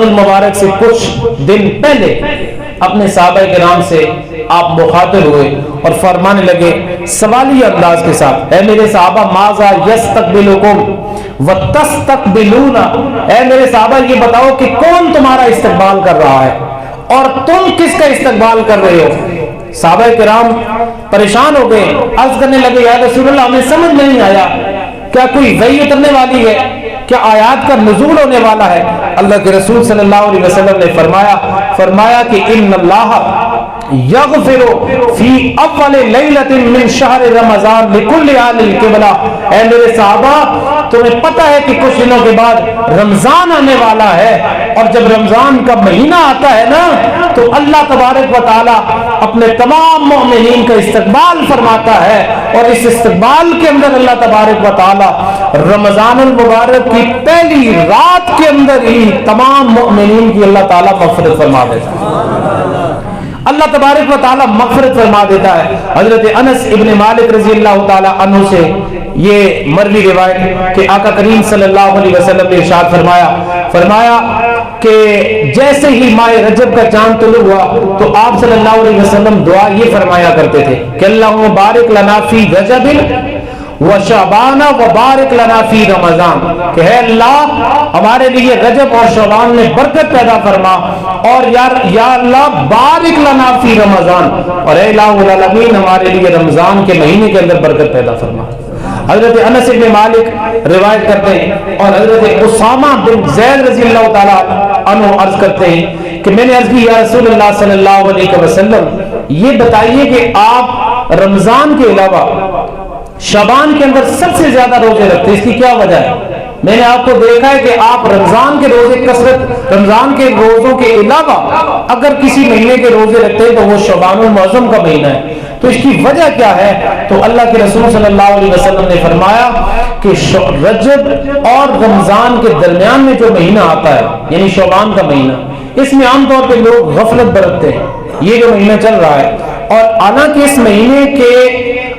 المبارک سے کچھ دن پہلے اپنے صحابہ کرام سے آپ مخاطب ہوئے اور فرمانے لگے سوالی انداز کے ساتھ، اے میرے صحابہ ماذا یستقبلکم وتستقبلون، اے میرے صحابہ یہ بتاؤ کہ کون تمہارا استقبال کر رہا ہے اور تم کس کا استقبال کر رہے ہو؟ صحابہ کرام پریشان ہو گئے، عرض کرنے لگے یا رسول اللہ ہمیں سمجھ نہیں آیا، کیا کوئی وحی اترنے والی ہے، کیا آیات کا نزول ہونے والا ہے؟ اللہ کے رسول صلی اللہ علیہ وسلم نے فرمایا کہ ان اللہ یغفر فی اول لیلۃ من شہر رمضان لکل اہل القبلہ، اے میرے صحابہ تمہیں پتہ ہے کہ کچھ دنوں کے بعد رمضان آنے والا ہے، اور جب رمضان کا مہینہ آتا ہے نا تو اللہ تبارک و تعالی اپنے تمام مومنین کا استقبال فرماتا ہے، اور اس استقبال کے اندر اللہ تبارک و تعالی رمضان المبارک کی پہلی رات کے اندر ہی تمام مومنین کی اللہ تعالی مغفرت فرما دیتا ہے، اللہ تبارک و تعالی مغفرت فرما دیتا ہے۔ حضرت انس ابن مالک رضی اللہ تعالی عنہ سے یہ مروی روایت کہ آقا کریم صلی اللہ علیہ وسلم نے ارشاد فرمایا کہ جیسے ہی ماہ رجب کا چاند طلوع ہوا تو آپ صلی اللہ علیہ وسلم دعا یہ فرمایا کرتے تھے کہ اللہم بارک لنا فی رجب وشعبان وبارک لنا فی رمضان، کہ ہے اللہ ہمارے لیے رجب اور شعبان میں برکت پیدا فرما، اور یا اللہ بارک لنا فی رمضان، اور اے الہ العالمین ہمارے لیے رمضان کے مہینے کے اندر برکت پیدا فرما۔ حضرت انس بن مالک روایت کرتے ہیں اور حضرت اسامہ بن زید رضی اللہ تعالی عنہ عرض کرتے ہیں کہ میں نے عرض کی یا رسول اللہ صلی اللہ علیہ وسلم یہ بتائیے کہ آپ رمضان کے علاوہ شعبان کے اندر سب سے زیادہ روزے رکھتے، اس کی کیا وجہ ہے؟ میں نے آپ کو دیکھا ہے کہ آپ رمضان کے روزے کثرت، رمضان کے روزوں کے علاوہ اگر کسی مہینے کے روزے رکھتے ہیں تو وہ شعبان المعظم کا مہینہ ہے، تو اس کی وجہ کیا ہے؟ تو اللہ کے رسول صلی اللہ علیہ وسلم نے فرمایا کہ رجب اور رمضان کے درمیان میں جو مہینہ آتا ہے یعنی شعبان کا مہینہ، اس میں عام طور پہ لوگ غفلت برتتے ہیں، یہ جو مہینہ چل رہا ہے، اور حالانکہ اس مہینے کے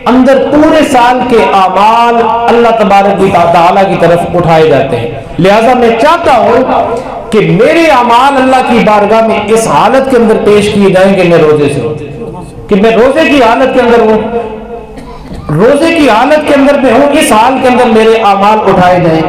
اندر پورے سال کے اعمال اللہ تبارک و تعالیٰ کی طرف اٹھائے جاتے ہیں، لہذا میں چاہتا ہوں کہ میرے اعمال اللہ کی بارگاہ میں اس حالت کے اندر پیش کیے جائیں کہ میں روزے سے ہوں، کہ میں روزے کی حالت کے اندر ہوں، روزے کی حالت کے اندر میں ہوں، اس حال کے اندر میرے اعمال اٹھائے جائیں۔